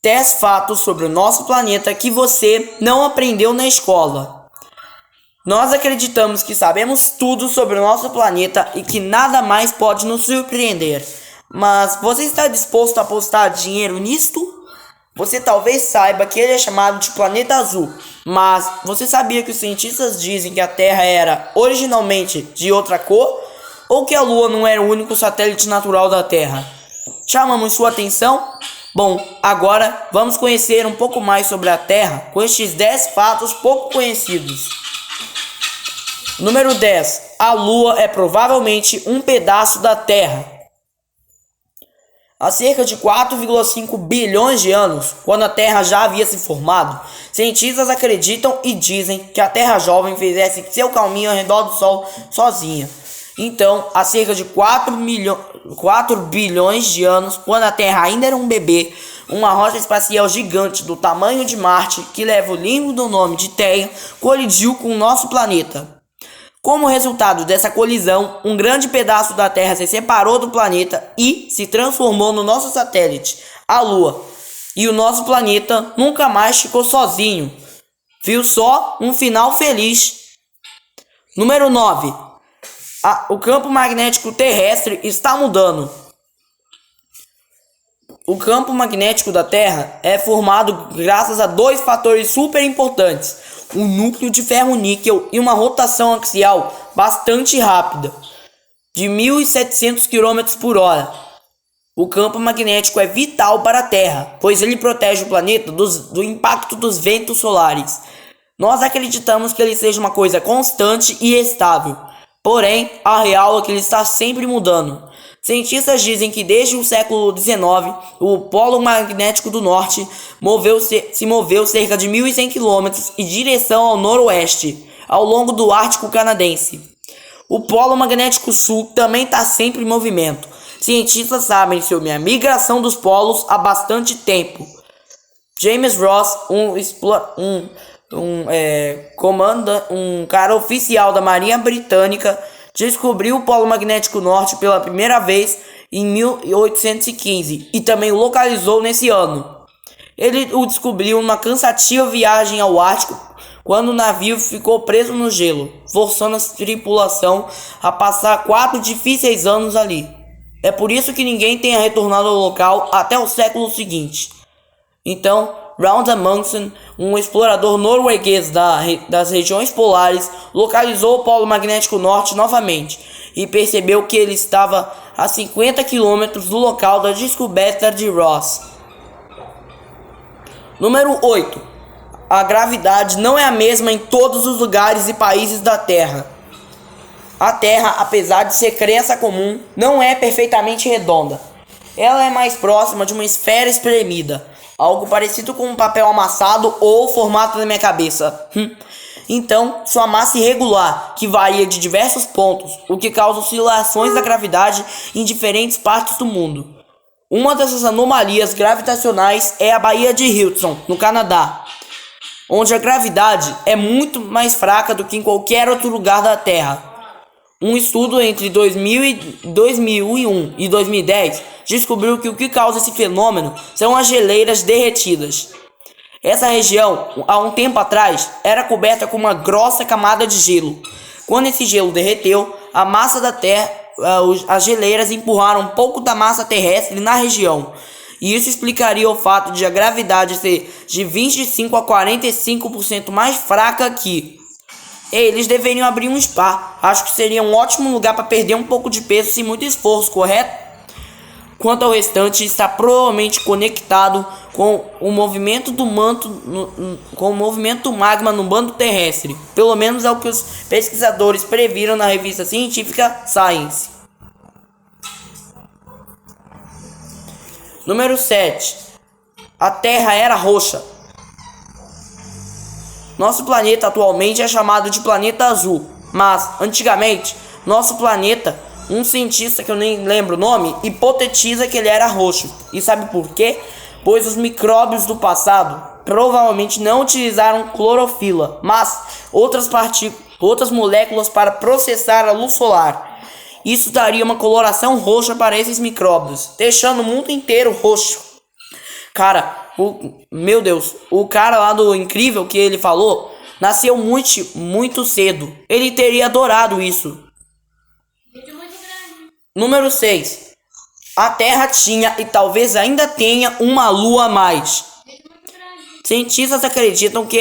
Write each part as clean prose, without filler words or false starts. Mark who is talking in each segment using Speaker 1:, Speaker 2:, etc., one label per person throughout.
Speaker 1: Dez fatos sobre o nosso planeta que você não aprendeu na escola. Nós acreditamos que sabemos tudo sobre o nosso planeta e que nada mais pode nos surpreender. Mas você está disposto a apostar dinheiro nisto? Você talvez saiba que ele é chamado de planeta azul, mas você sabia que os cientistas dizem que a Terra era originalmente de outra cor? Ou que a Lua não era o único satélite natural da Terra? Chamamos sua atenção? Bom, agora vamos conhecer um pouco mais sobre a Terra com estes 10 fatos pouco conhecidos. Número 10. A Lua é provavelmente um pedaço da Terra. Há cerca de 4,5 bilhões de anos, quando a Terra já havia se formado, cientistas acreditam e dizem que a Terra jovem fizesse seu caminho ao redor do Sol sozinha. Então, há cerca de 4 bilhões de anos, quando a Terra ainda era um bebê, uma rocha espacial gigante do tamanho de Marte, que leva o lindo nome de Theia, colidiu com o nosso planeta. Como resultado dessa colisão, um grande pedaço da Terra se separou do planeta e se transformou no nosso satélite, a Lua. E o nosso planeta nunca mais ficou sozinho. Viu só um final feliz. Número 9. O campo magnético terrestre está mudando. O campo magnético da Terra é formado graças a dois fatores super importantes: um núcleo de ferro-níquel e uma rotação axial bastante rápida, de 1.700 km por hora. O campo magnético é vital para a Terra, pois ele protege o planeta do impacto dos ventos solares. Nós acreditamos que ele seja uma coisa constante e estável, porém, a real é que ele está sempre mudando. Cientistas dizem que desde o século XIX, o polo magnético do norte se moveu cerca de 1.100 km em direção ao noroeste, ao longo do Ártico canadense. O polo magnético sul também está sempre em movimento. Cientistas sabem sobre a migração dos polos há bastante tempo. James Ross, um cara oficial da Marinha Britânica, descobriu o polo magnético norte pela primeira vez em 1815 e também o localizou nesse ano. Ele o descobriu numa cansativa viagem ao Ártico, quando o navio ficou preso no gelo, forçando a tripulação a passar 4 difíceis anos ali. É por isso que ninguém tenha retornado ao local até o século seguinte. Então, Roald Amundsen, um explorador norueguês das regiões polares, localizou o polo magnético norte novamente e percebeu que ele estava a 50 km do local da descoberta de Ross. Número 8. A gravidade não é a mesma em todos os lugares e países da Terra. A Terra, apesar de ser crença comum, não é perfeitamente redonda. Ela é mais próxima de uma esfera espremida, algo parecido com um papel amassado ou o formato da minha cabeça. Então, sua massa irregular, que varia de diversos pontos, o que causa oscilações da gravidade em diferentes partes do mundo. Uma dessas anomalias gravitacionais é a Baía de Hudson, no Canadá, onde a gravidade é muito mais fraca do que em qualquer outro lugar da Terra. Um estudo entre 2001 e 2010 descobriu que o que causa esse fenômeno são as geleiras derretidas. Essa região, há um tempo atrás, era coberta com uma grossa camada de gelo. Quando esse gelo derreteu, a massa da Terra, as geleiras empurraram um pouco da massa terrestre na região. E isso explicaria o fato de a gravidade ser de 25 a 45% mais fraca aqui. Eles deveriam abrir um spa. Acho que seria um ótimo lugar para perder um pouco de peso sem muito esforço, correto? Quanto ao restante, está provavelmente conectado com o movimento do magma no manto terrestre. Pelo menos é o que os pesquisadores previram na revista científica Science. Número 7. A Terra era roxa. Nosso planeta atualmente é chamado de planeta azul, mas antigamente, nosso planeta, um cientista que eu nem lembro o nome, hipotetiza que ele era roxo. E sabe por quê? Pois os micróbios do passado provavelmente não utilizaram clorofila, mas outras moléculas para processar a luz solar. isso daria uma coloração roxa para esses micróbios, deixando o mundo inteiro roxo. Cara, meu Deus, o cara lá do Incrível que ele falou nasceu muito cedo. Ele teria adorado isso. Número 6. A Terra tinha e talvez ainda tenha uma lua a mais. Cientistas acreditam que...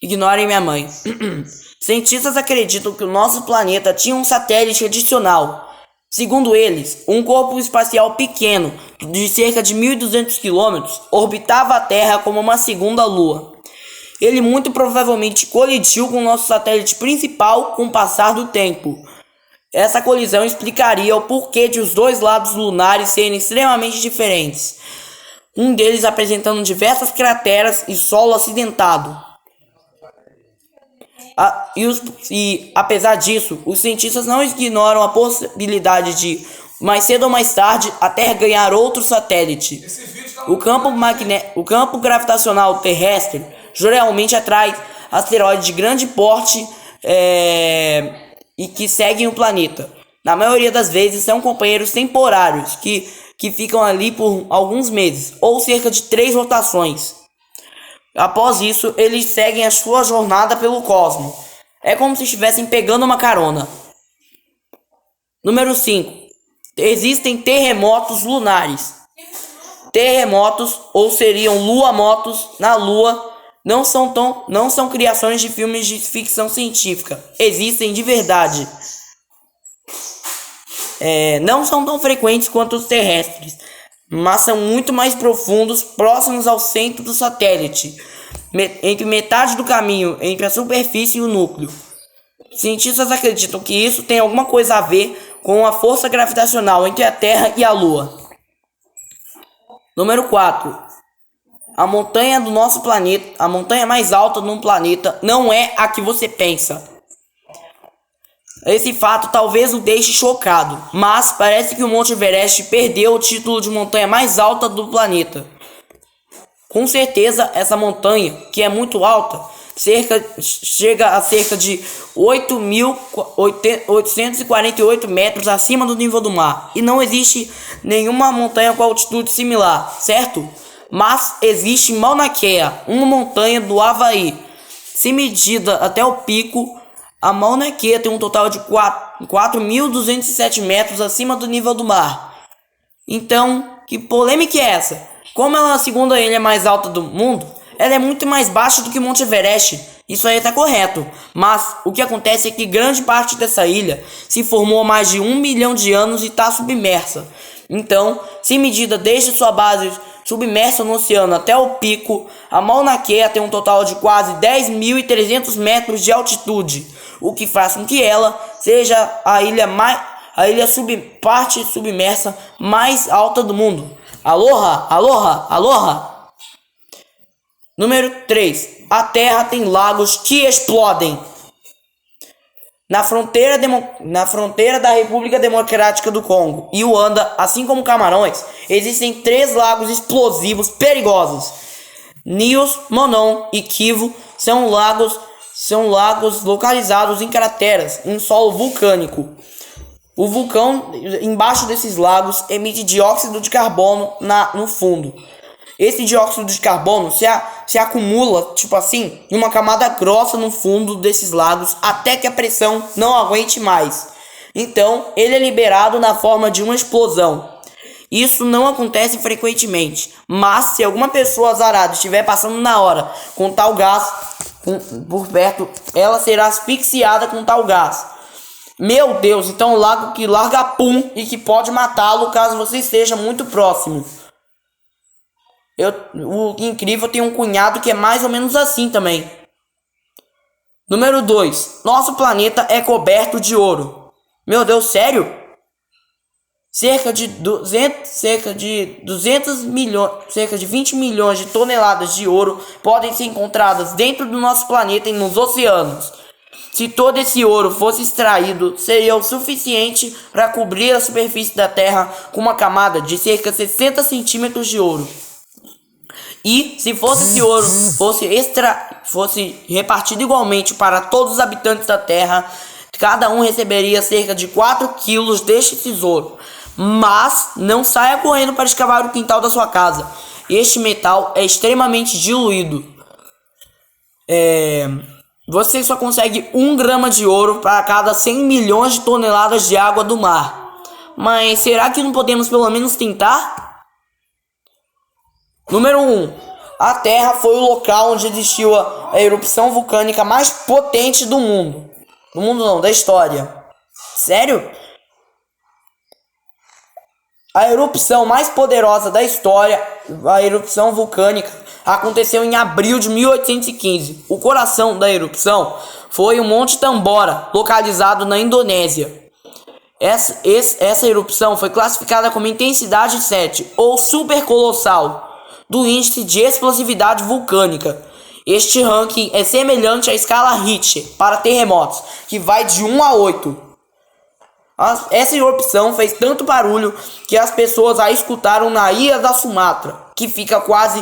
Speaker 1: Ignorem minha mãe. Cientistas acreditam que o nosso planeta tinha um satélite adicional. Segundo eles, um corpo espacial pequeno, de cerca de 1.200 km, orbitava a Terra como uma segunda lua. Ele muito provavelmente colidiu com o nosso satélite principal com o passar do tempo. Essa colisão explicaria o porquê de os dois lados lunares serem extremamente diferentes, um deles apresentando diversas crateras e solo acidentado. Apesar disso, os cientistas não ignoram a possibilidade de, mais cedo ou mais tarde, a Terra ganhar outro satélite. O campo gravitacional terrestre geralmente atrai asteroides de grande porte e que seguem o planeta. Na maioria das vezes são companheiros temporários que ficam ali por alguns meses ou cerca de 3 rotações. Após isso, eles seguem a sua jornada pelo cosmos. É como se estivessem pegando uma carona. Número 5. Existem terremotos lunares. Terremotos, ou seriam lua-motos, na Lua, não são criações de filmes de ficção científica. Existem de verdade. Não são tão frequentes quanto os terrestres, mas são muito mais profundos, próximos ao centro do satélite, entre metade do caminho entre a superfície e o núcleo. Cientistas acreditam que isso tem alguma coisa a ver com a força gravitacional entre a Terra e a Lua. Número 4. A montanha do nosso planeta, a montanha mais alta do planeta, não é a que você pensa. Esse fato talvez o deixe chocado, mas parece que o Monte Everest perdeu o título de montanha mais alta do planeta. Com certeza, essa montanha, que é muito alta, chega a cerca de 8.848 metros acima do nível do mar. E não existe nenhuma montanha com altitude similar, certo? Mas existe Mauna Kea, uma montanha do Havaí. Se medida até o pico, a Mauna Kea tem um total de 4.207 metros acima do nível do mar. Então, que polêmica é essa? Como ela é a segunda ilha mais alta do mundo, ela é muito mais baixa do que o Monte Everest. Isso aí está correto. Mas o que acontece é que grande parte dessa ilha se formou há mais de 1 milhão de anos e está submersa. Então, se medida desde sua base submersa no oceano até o pico, a Mauna Kea tem um total de quase 10.300 metros de altitude, o que faz com que ela seja a parte submersa mais alta do mundo. Aloha, aloha, aloha. Número 3. A Terra tem lagos que explodem. Na fronteira da República Democrática do Congo e Uanda, assim como Camarões, existem 3 lagos explosivos perigosos. Nios, Monon e Kivu são lagos localizados em crateras em solo vulcânico. O vulcão embaixo desses lagos emite dióxido de carbono no fundo. Esse dióxido de carbono se acumula, tipo assim, em uma camada grossa no fundo desses lagos até que a pressão não aguente mais. Então, ele é liberado na forma de uma explosão. Isso não acontece frequentemente, mas se alguma pessoa azarada estiver passando na hora com tal gás por perto, ela será asfixiada com tal gás. Meu Deus, então um lago que larga pum e que pode matá-lo caso você esteja muito próximo. O incrível tem um cunhado que é mais ou menos assim também. Número 2. Nosso planeta é coberto de ouro. Meu Deus, sério? Cerca de 20 milhões de toneladas de ouro podem ser encontradas dentro do nosso planeta e nos oceanos. Se todo esse ouro fosse extraído, seria o suficiente para cobrir a superfície da Terra com uma camada de cerca de 60 centímetros de ouro. E se esse ouro fosse repartido igualmente para todos os habitantes da Terra, cada um receberia cerca de 4 quilos deste tesouro. Mas não saia correndo para escavar o quintal da sua casa. Este metal é extremamente diluído. Você só consegue 1 grama de ouro para cada 100 milhões de toneladas de água do mar. Mas será que não podemos pelo menos tentar? Número 1. A Terra foi o local onde existiu a erupção vulcânica mais potente do mundo. Do mundo não, da história. Sério? A erupção mais poderosa da história, a erupção vulcânica, aconteceu em abril de 1815. O coração da erupção foi o Monte Tambora, localizado na Indonésia. Essa erupção foi classificada como intensidade 7, ou supercolossal, do índice de explosividade vulcânica. Este ranking é semelhante à escala Richter para terremotos, que vai de 1 a 8. Essa erupção fez tanto barulho que as pessoas a escutaram na ilha da Sumatra, que fica a quase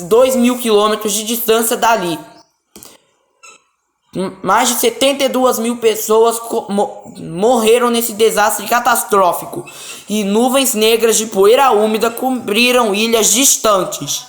Speaker 1: 2.000 quilômetros de distância dali. Mais de 72 mil pessoas morreram nesse desastre catastrófico, e nuvens negras de poeira úmida cobriram ilhas distantes.